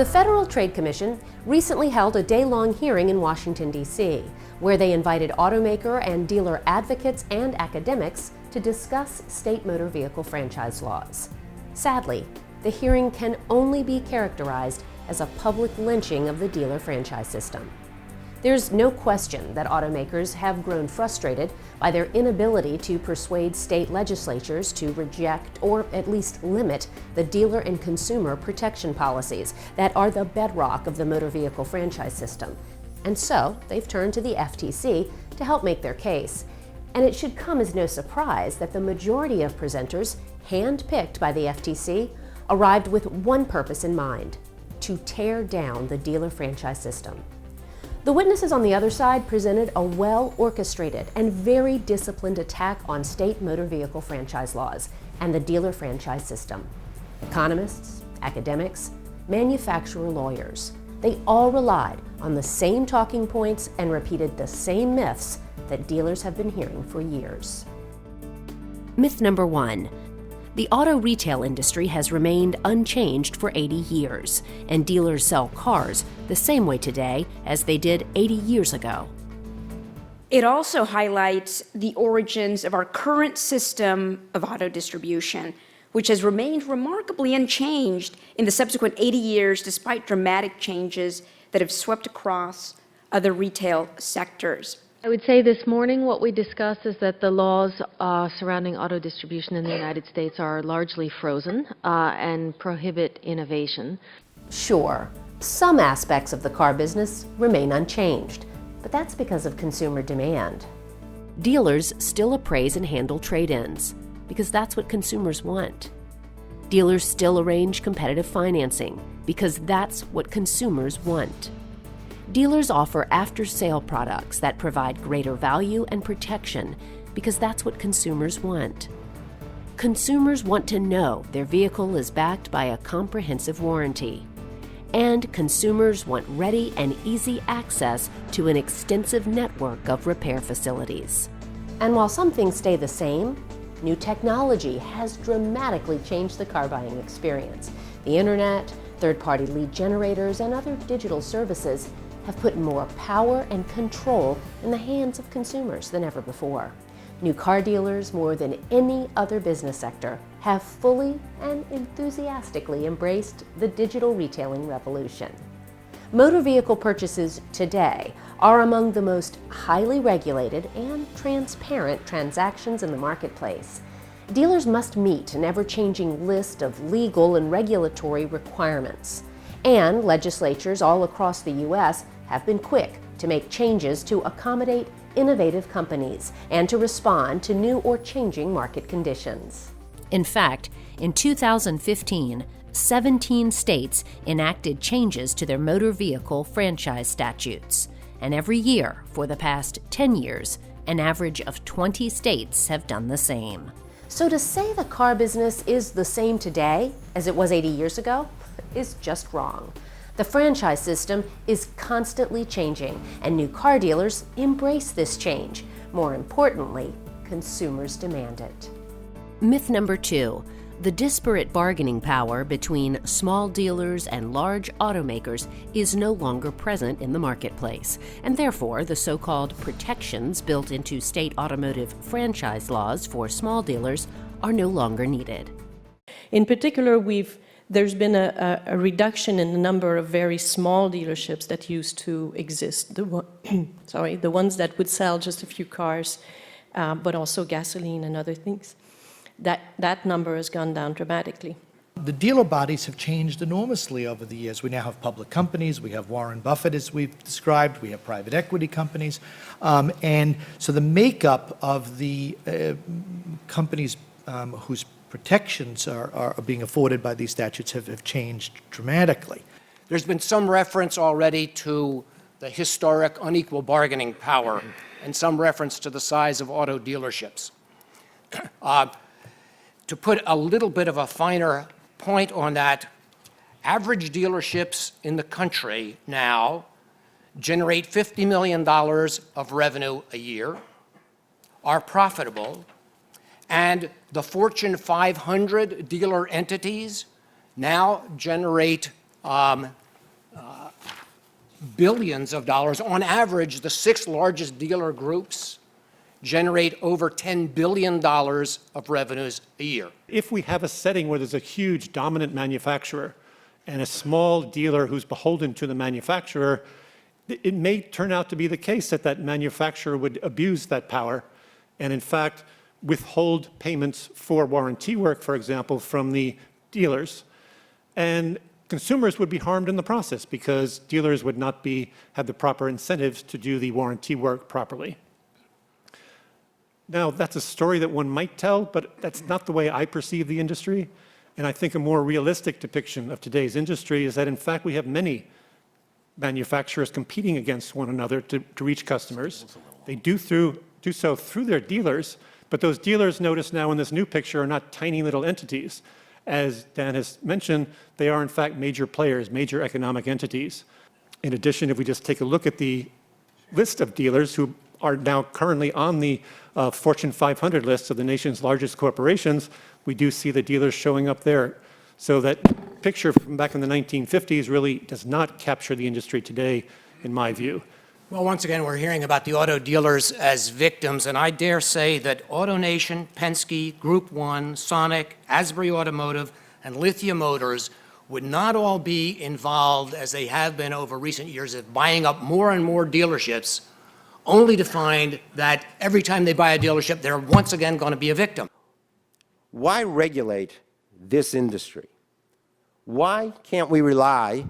The Federal Trade Commission recently held a day-long hearing in Washington, D.C., where they invited automaker and dealer advocates and academics to discuss state motor vehicle franchise laws. Sadly, the hearing can only be characterized as a public lynching of the dealer franchise system. There's no question that automakers have grown frustrated by their inability to persuade state legislatures to reject or at least limit the dealer and consumer protection policies that are the bedrock of the motor vehicle franchise system. And so they've turned to the FTC to help make their case. And it should come as no surprise that the majority of presenters, handpicked by the FTC, arrived with one purpose in mind: to tear down the dealer franchise system. The witnesses on the other side presented a well-orchestrated and very disciplined attack on state motor vehicle franchise laws and the dealer franchise system. Economists, academics, manufacturer lawyers, they all relied on the same talking points and repeated the same myths that dealers have been hearing for years. Myth number 1. The auto retail industry has remained unchanged for 80 years, and dealers sell cars the same way today as they did 80 years ago. It also highlights the origins of our current system of auto distribution, which has remained remarkably unchanged in the subsequent 80 years despite dramatic changes that have swept across other retail sectors. I would say this morning what we discussed is that the laws surrounding auto distribution in the United States are largely frozen and prohibit innovation. Sure, some aspects of the car business remain unchanged, but that's because of consumer demand. Dealers still appraise and handle trade-ins, because that's what consumers want. Dealers still arrange competitive financing, because that's what consumers want. Dealers offer after-sale products that provide greater value and protection because that's what consumers want. Consumers want to know their vehicle is backed by a comprehensive warranty. And consumers want ready and easy access to an extensive network of repair facilities. And while some things stay the same, new technology has dramatically changed the car buying experience. The internet, third-party lead generators, and other digital services have put more power and control in the hands of consumers than ever before. New car dealers, more than any other business sector, have fully and enthusiastically embraced the digital retailing revolution. Motor vehicle purchases today are among the most highly regulated and transparent transactions in the marketplace. Dealers must meet an ever-changing list of legal and regulatory requirements. And legislatures all across the U.S. have been quick to make changes to accommodate innovative companies and to respond to new or changing market conditions. In fact, in 2015, 17 states enacted changes to their motor vehicle franchise statutes. And every year, for the past 10 years, an average of 20 states have done the same. So to say the car business is the same today as it was 80 years ago is just wrong. The franchise system is constantly changing, and new car dealers embrace this change. More importantly, consumers demand it. Myth number 2. The disparate bargaining power between small dealers and large automakers is no longer present in the marketplace, and therefore the so-called protections built into state automotive franchise laws for small dealers are no longer needed. In particular, there's been a reduction in the number of very small dealerships that used to exist. The ones that would sell just a few cars, but also gasoline and other things. That number has gone down dramatically. The dealer bodies have changed enormously over the years. We now have public companies, we have Warren Buffett, as we've described, we have private equity companies, and so the makeup of the companies whose protections are being afforded by these statutes have changed dramatically. There's been some reference already to the historic unequal bargaining power and some reference to the size of auto dealerships. To put a little bit of a finer point on that, average dealerships in the country now generate $50 million of revenue a year, are profitable, and the Fortune 500 dealer entities now generate billions of dollars. On average, the 6 largest dealer groups generate over $10 billion of revenues a year. If we have a setting where there's a huge dominant manufacturer and a small dealer who's beholden to the manufacturer, it may turn out to be the case that that manufacturer would abuse that power and, in fact, withhold payments for warranty work, for example, from the dealers. And consumers would be harmed in the process because dealers would not have the proper incentives to do the warranty work properly. Now, that's a story that one might tell, but that's not the way I perceive the industry. And I think a more realistic depiction of today's industry is that, in fact, we have many manufacturers competing against one another to reach customers. They do so through their dealers, but those dealers, notice now in this new picture, are not tiny little entities. As Dan has mentioned, they are, in fact, major players, major economic entities. In addition, if we just take a look at the list of dealers who are now currently on the Fortune 500 list of the nation's largest corporations, we do see the dealers showing up there. So that picture from back in the 1950s really does not capture the industry today, in my view. Well, once again, we're hearing about the auto dealers as victims, and I dare say that AutoNation, Penske, Group 1, Sonic, Asbury Automotive, and Lithia Motors would not all be involved, as they have been over recent years, of buying up more and more dealerships, only to find that every time they buy a dealership, they're once again going to be a victim. Why regulate this industry? Why can't we rely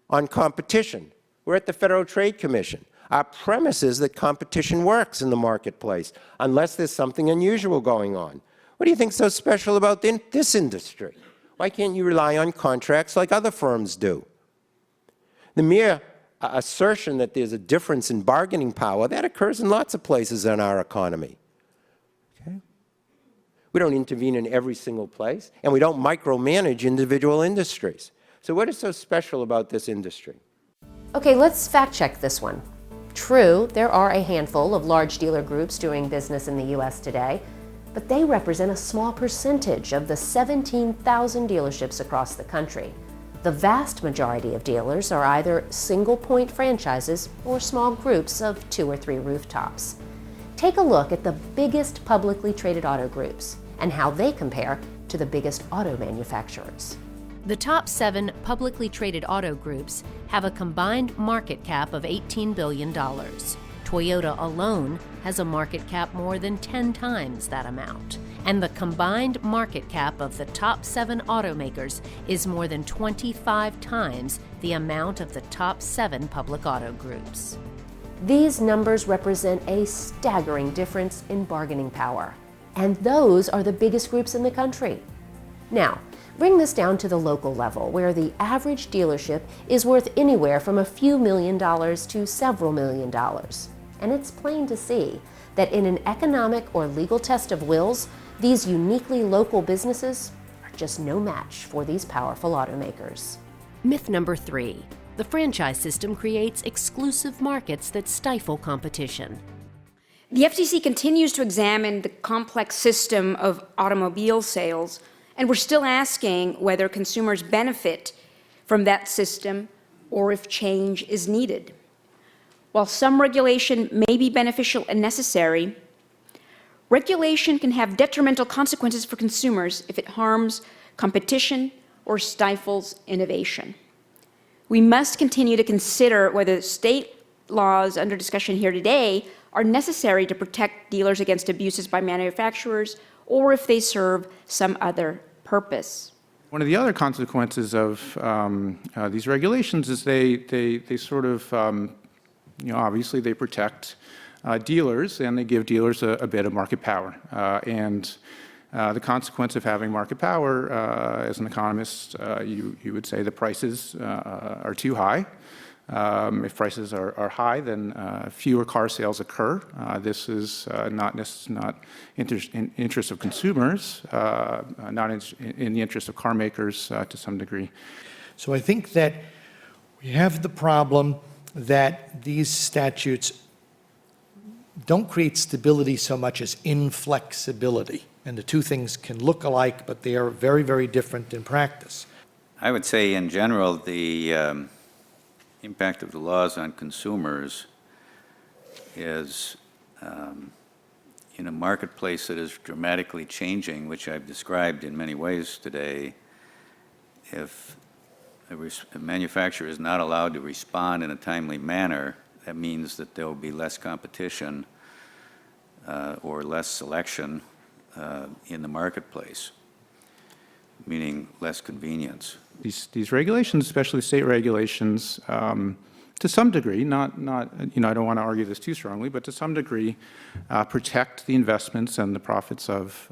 on competition? We're at the Federal Trade Commission. Our premise is that competition works in the marketplace, unless there's something unusual going on. What do you think's so special about this industry? Why can't you rely on contracts like other firms do? The mere assertion that there's a difference in bargaining power, that occurs in lots of places in our economy. Okay? We don't intervene in every single place, and we don't micromanage individual industries. So what is so special about this industry? Okay, let's fact check this one. True, there are a handful of large dealer groups doing business in the U.S. today, but they represent a small percentage of the 17,000 dealerships across the country. The vast majority of dealers are either single-point franchises or small groups of 2 or 3 rooftops. Take a look at the biggest publicly traded auto groups and how they compare to the biggest auto manufacturers. The top 7 publicly traded auto groups have a combined market cap of $18 billion. Toyota alone has a market cap more than 10 times that amount. And the combined market cap of the top 7 automakers is more than 25 times the amount of the top 7 public auto groups. These numbers represent a staggering difference in bargaining power. And those are the biggest groups in the country. Now, bring this down to the local level, where the average dealership is worth anywhere from a few $1,000,000 to several $1,000,000. And it's plain to see that in an economic or legal test of wills, these uniquely local businesses are just no match for these powerful automakers. Myth number 3. The franchise system creates exclusive markets that stifle competition. The FTC continues to examine the complex system of automobile sales, and we're still asking whether consumers benefit from that system or if change is needed. While some regulation may be beneficial and necessary, regulation can have detrimental consequences for consumers if it harms competition or stifles innovation. We must continue to consider whether state laws under discussion here today are necessary to protect dealers against abuses by manufacturers, or if they serve some other purpose. One of the other consequences of these regulations is they sort of, obviously they protect dealers, and they give dealers a bit of market power. The consequence of having market power, as an economist, you would say the prices are too high. If prices are high, then fewer car sales occur. This is not in interest of consumers, not in the interest of car makers to some degree. So I think that we have the problem that these statutes don't create stability so much as inflexibility. And the two things can look alike, but they are very, very different in practice. I would say in general, the impact of the laws on consumers is in a marketplace that is dramatically changing, which I've described in many ways today. If a manufacturer is not allowed to respond in a timely manner, that means that there will be less competition or less selection in the marketplace, meaning less convenience. These regulations, especially state regulations, to some degree, not I don't want to argue this too strongly, but to some degree, protect the investments and the profits of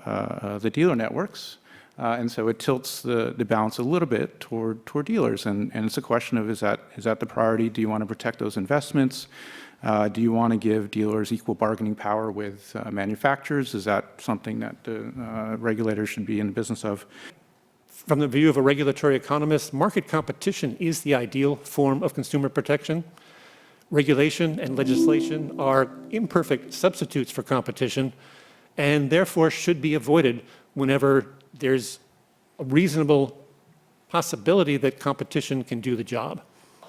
the dealer networks. And so it tilts the balance a little bit toward dealers. And it's a question of, is that the priority? Do you want to protect those investments? Do you want to give dealers equal bargaining power with manufacturers? Is that something that the regulators should be in the business of? From the view of a regulatory economist, market competition is the ideal form of consumer protection. Regulation and legislation are imperfect substitutes for competition and therefore should be avoided whenever there's a reasonable possibility that competition can do the job.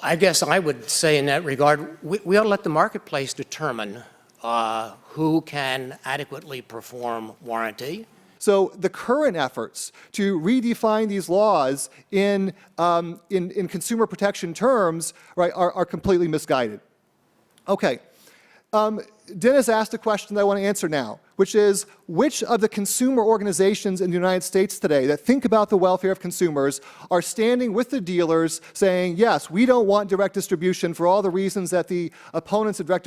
I guess I would say in that regard, we ought to let the marketplace determine who can adequately perform warranty. So the current efforts to redefine these laws in consumer protection terms, right, are completely misguided. Okay. Dennis asked a question that I want to answer now, which is, which of the consumer organizations in the United States today that think about the welfare of consumers are standing with the dealers saying, yes, we don't want direct distribution for all the reasons that the opponents of direct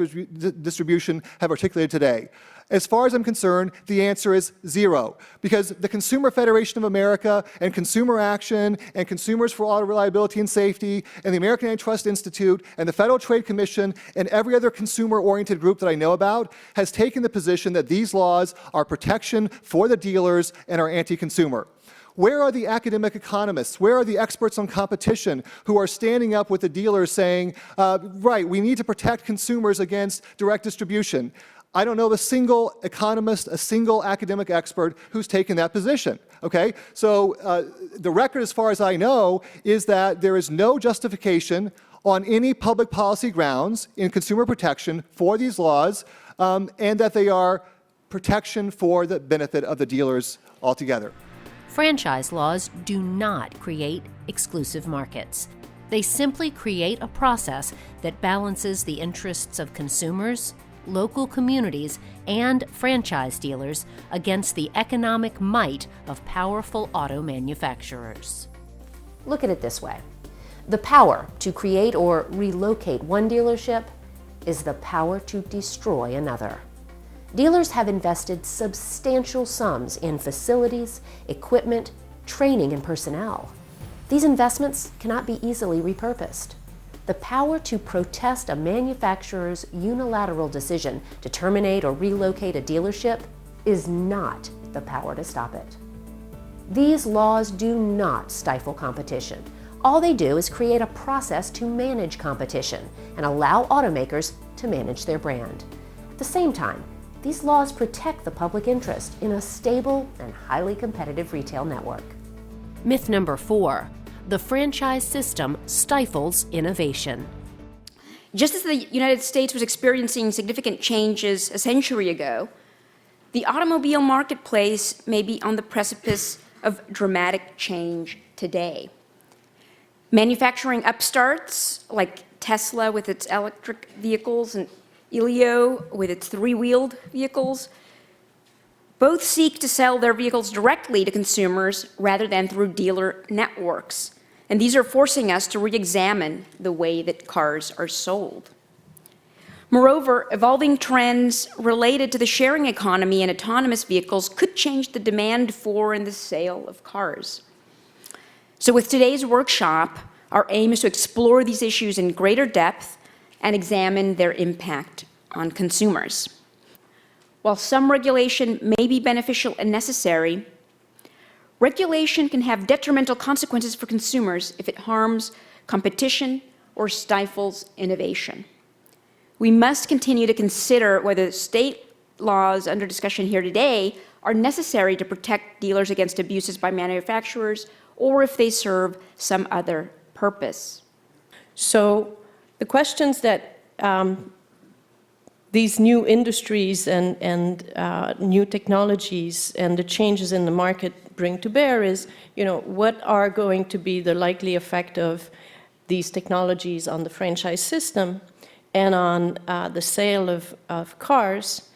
distribution have articulated today? As far as I'm concerned, the answer is zero, because the Consumer Federation of America and Consumer Action and Consumers for Auto Reliability and Safety and the American Antitrust Institute and the Federal Trade Commission and every other consumer-oriented group that I know about has taken the position that these laws are protection for the dealers and are anti-consumer. Where are the academic economists? Where are the experts on competition who are standing up with the dealers saying, right, we need to protect consumers against direct distribution? I don't know of a single economist, a single academic expert who's taken that position, okay? So the record, as far as I know, is that there is no justification on any public policy grounds in consumer protection for these laws, and that they are protection for the benefit of the dealers altogether. Franchise laws do not create exclusive markets. They simply create a process that balances the interests of consumers, local communities, and franchise dealers against the economic might of powerful auto manufacturers. Look at it this way. The power to create or relocate one dealership is the power to destroy another. Dealers have invested substantial sums in facilities, equipment, training, and personnel. These investments cannot be easily repurposed. The power to protest a manufacturer's unilateral decision to terminate or relocate a dealership is not the power to stop it. These laws do not stifle competition. All they do is create a process to manage competition and allow automakers to manage their brand. At the same time, these laws protect the public interest in a stable and highly competitive retail network. Myth number 4. The franchise system stifles innovation. Just as the United States was experiencing significant changes a century ago, the automobile marketplace may be on the precipice of dramatic change today. Manufacturing upstarts like Tesla with its electric vehicles and Elio with its three-wheeled vehicles both seek to sell their vehicles directly to consumers rather than through dealer networks. And these are forcing us to re-examine the way that cars are sold. Moreover, evolving trends related to the sharing economy and autonomous vehicles could change the demand for and the sale of cars. So with today's workshop, our aim is to explore these issues in greater depth and examine their impact on consumers. While some regulation may be beneficial and necessary, regulation can have detrimental consequences for consumers if it harms competition or stifles innovation. We must continue to consider whether state laws under discussion here today are necessary to protect dealers against abuses by manufacturers or if they serve some other purpose. So the questions that these new industries and new technologies and the changes in the market bring to bear is, what are going to be the likely effect of these technologies on the franchise system and on the sale of cars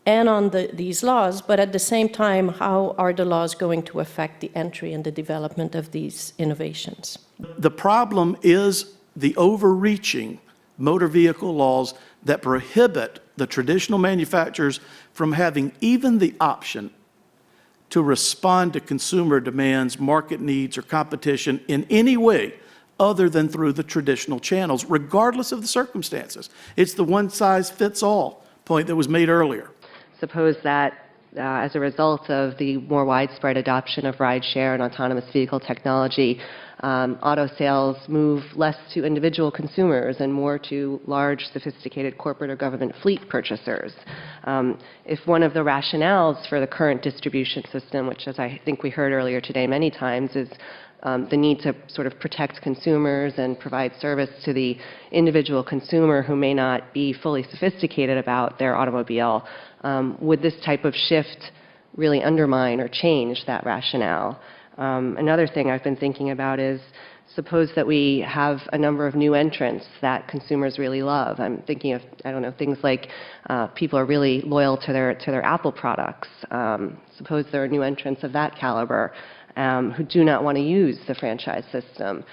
and on these laws, but at the same time, how are the laws going to affect the entry and the development of these innovations? The problem is the overreaching motor vehicle laws that prohibit the traditional manufacturers from having even the option to respond to consumer demands, market needs, or competition in any way other than through the traditional channels, regardless of the circumstances. It's the one-size-fits-all point that was made earlier. Suppose that as a result of the more widespread adoption of rideshare and autonomous vehicle technology, auto sales move less to individual consumers and more to large, sophisticated corporate or government fleet purchasers. If one of the rationales for the current distribution system, which as I think we heard earlier today many times, is the need to sort of protect consumers and provide service to the individual consumer who may not be fully sophisticated about their automobile, would this type of shift really undermine or change that rationale? Another thing I've been thinking about is, suppose that we have a number of new entrants that consumers really love. I'm thinking of, things like people are really loyal to their Apple products. Suppose there are new entrants of that caliber who do not want to use the franchise system.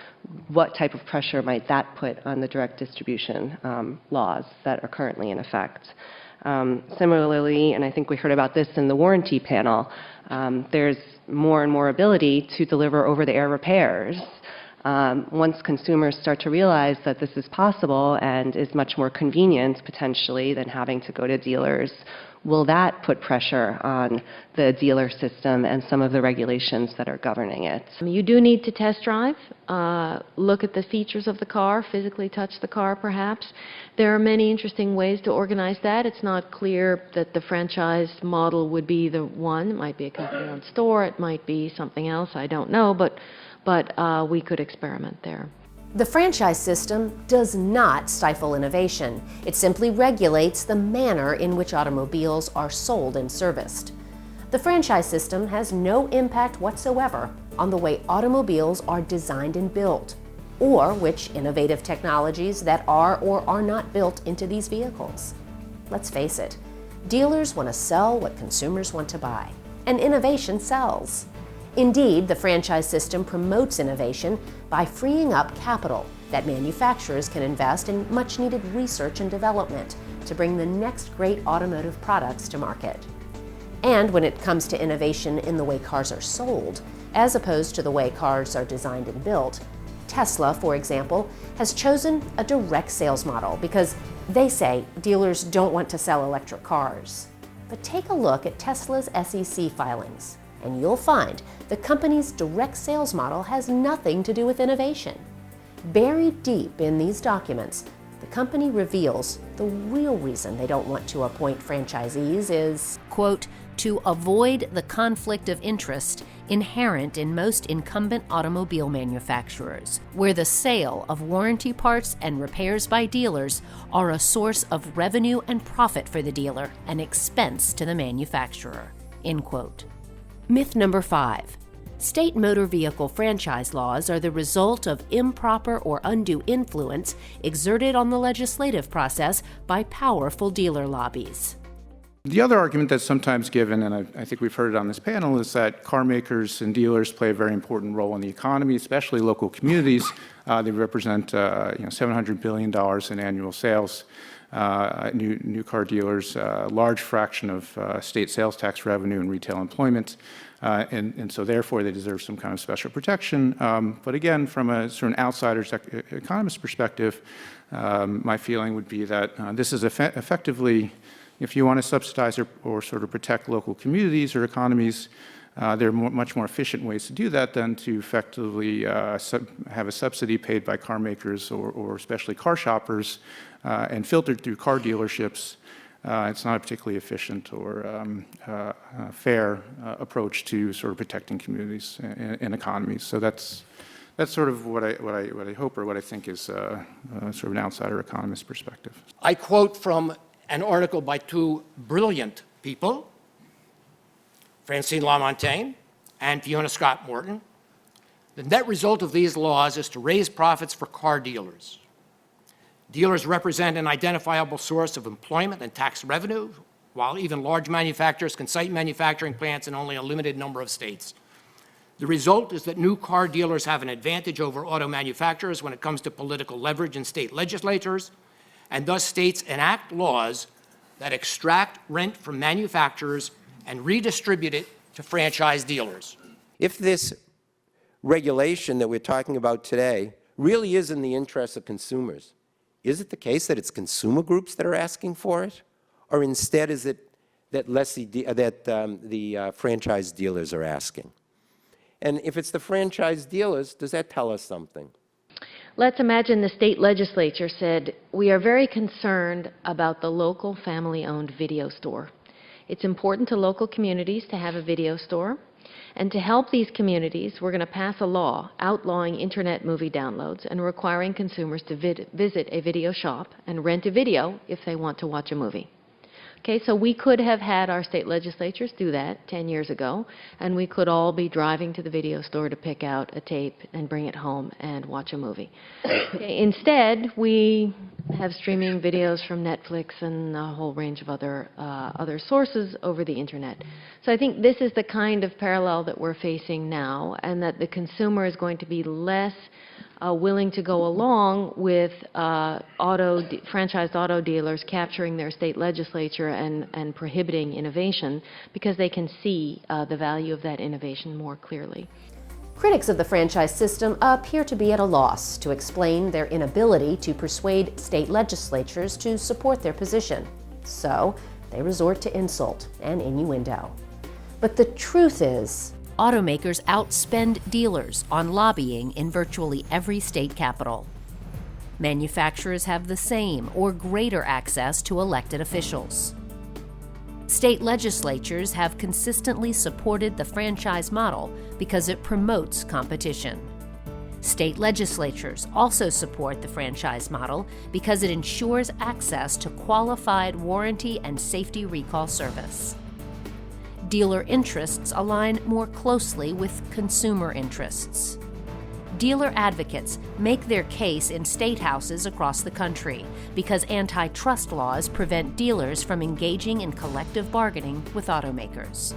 What type of pressure might that put on the direct distribution laws that are currently in effect? Similarly, and I think we heard about this in the warranty panel, there's more and more ability to deliver over-the-air repairs. Once consumers start to realize that this is possible and is much more convenient, potentially, than having to go to dealers, will that put pressure on the dealer system and some of the regulations that are governing it? You do need to test drive, look at the features of the car, physically touch the car perhaps. There are many interesting ways to organize that. It's not clear that the franchise model would be the one. It might be a company-owned store, it might be something else, I don't know, but we could experiment there. The franchise system does not stifle innovation. It simply regulates the manner in which automobiles are sold and serviced. The franchise system has no impact whatsoever on the way automobiles are designed and built, or which innovative technologies that are or are not built into these vehicles. Let's face it, dealers want to sell what consumers want to buy, and innovation sells. Indeed, the franchise system promotes innovation by freeing up capital that manufacturers can invest in much-needed research and development to bring the next great automotive products to market. And when it comes to innovation in the way cars are sold, as opposed to the way cars are designed and built, Tesla, for example, has chosen a direct sales model because they say dealers don't want to sell electric cars. But take a look at Tesla's SEC filings, and you'll find the company's direct sales model has nothing to do with innovation. Buried deep in these documents, the company reveals the real reason they don't want to appoint franchisees is, quote, to avoid the conflict of interest inherent in most incumbent automobile manufacturers, where the sale of warranty parts and repairs by dealers are a source of revenue and profit for the dealer, an expense to the manufacturer, end quote. Myth number 5. State motor vehicle franchise laws are the result of improper or undue influence exerted on the legislative process by powerful dealer lobbies. The other argument that's sometimes given, and I think we've heard it on this panel, is that car makers and dealers play a very important role in the economy, especially local communities. They represent $700 billion in annual sales. New car dealers, a large fraction of state sales tax revenue and retail employment, and so therefore they deserve some kind of special protection. But again, from a sort of outsider's economist perspective, my feeling would be that this is effectively, if you want to subsidize or sort of protect local communities or economies, there are much more efficient ways to do that than to effectively have a subsidy paid by car makers or especially car shoppers and filtered through car dealerships. It's not a particularly efficient or fair approach to sort of protecting communities and economies. So that's That's sort of what I hope, or what I think is sort of an outsider economist perspective. I quote from an article by two brilliant people, Francine Lamontagne and Fiona Scott Morton. The net result of these laws is to raise profits for car dealers. Dealers represent an identifiable source of employment and tax revenue, while even large manufacturers can cite manufacturing plants in only a limited number of states. The result is that new car dealers have an advantage over auto manufacturers when it comes to political leverage in state legislatures, and thus states enact laws that extract rent from manufacturers and redistribute it to franchise dealers. If this regulation that we're talking about today really is in the interest of consumers, is it the case that it's consumer groups that are asking for it? Or instead is it that the franchise dealers are asking? And if it's the franchise dealers, does that tell us something? Let's imagine the state legislature said, we are very concerned about the local family-owned video store. It's important to local communities to have a video store. And to help these communities, we're going to pass a law outlawing internet movie downloads and requiring consumers to visit a video shop and rent a video if they want to watch a movie. Okay, so we could have had our state legislatures do that 10 years ago, and we could all be driving to the video store to pick out a tape and bring it home and watch a movie. Okay, instead, we have streaming videos from Netflix and a whole range of other sources over the internet. So I think this is the kind of parallel that we're facing now, and that the consumer is going to be less willing to go along with franchised auto dealers capturing their state legislature and prohibiting innovation, because they can see the value of that innovation more clearly. Critics of the franchise system appear to be at a loss to explain their inability to persuade state legislatures to support their position. So they resort to insult and innuendo. But the truth is, automakers outspend dealers on lobbying in virtually every state capital. Manufacturers have the same or greater access to elected officials. State legislatures have consistently supported the franchise model because it promotes competition. State legislatures also support the franchise model because it ensures access to qualified warranty and safety recall service. Dealer interests align more closely with consumer interests. Dealer advocates make their case in state houses across the country because antitrust laws prevent dealers from engaging in collective bargaining with automakers.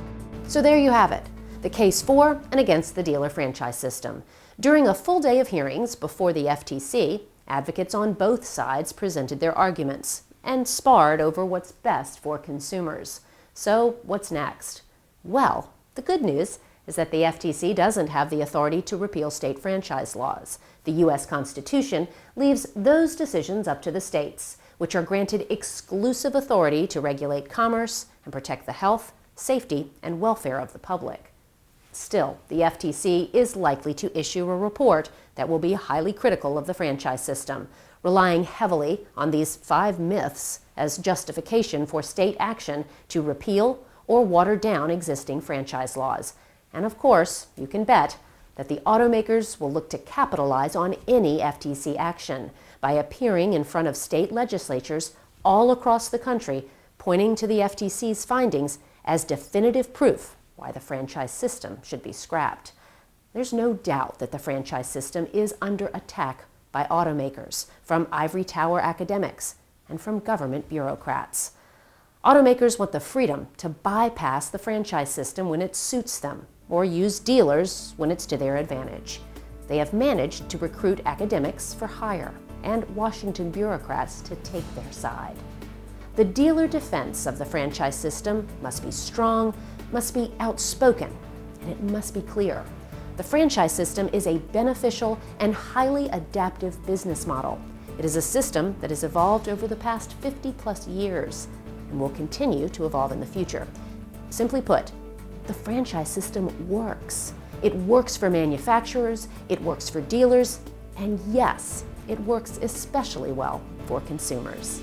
So there you have it, the case for and against the dealer franchise system. During a full day of hearings before the FTC, advocates on both sides presented their arguments and sparred over what's best for consumers. So what's next? Well, the good news is that the FTC doesn't have the authority to repeal state franchise laws. The U.S. Constitution leaves those decisions up to the states, which are granted exclusive authority to regulate commerce and protect the health, safety, and welfare of the public. Still, the FTC is likely to issue a report that will be highly critical of the franchise system, relying heavily on these 5 myths as justification for state action to repeal or water down existing franchise laws. And of course, you can bet that the automakers will look to capitalize on any FTC action by appearing in front of state legislatures all across the country, pointing to the FTC's findings as definitive proof why the franchise system should be scrapped. There's no doubt that the franchise system is under attack by automakers, from ivory tower academics, and from government bureaucrats. Automakers want the freedom to bypass the franchise system when it suits them, or use dealers when it's to their advantage. They have managed to recruit academics for hire and Washington bureaucrats to take their side. The dealer defense of the franchise system must be strong, must be outspoken, and it must be clear. The franchise system is a beneficial and highly adaptive business model. It is a system that has evolved over the past 50+ years and will continue to evolve in the future. Simply put, the franchise system works. It works for manufacturers, it works for dealers, and yes, it works especially well for consumers.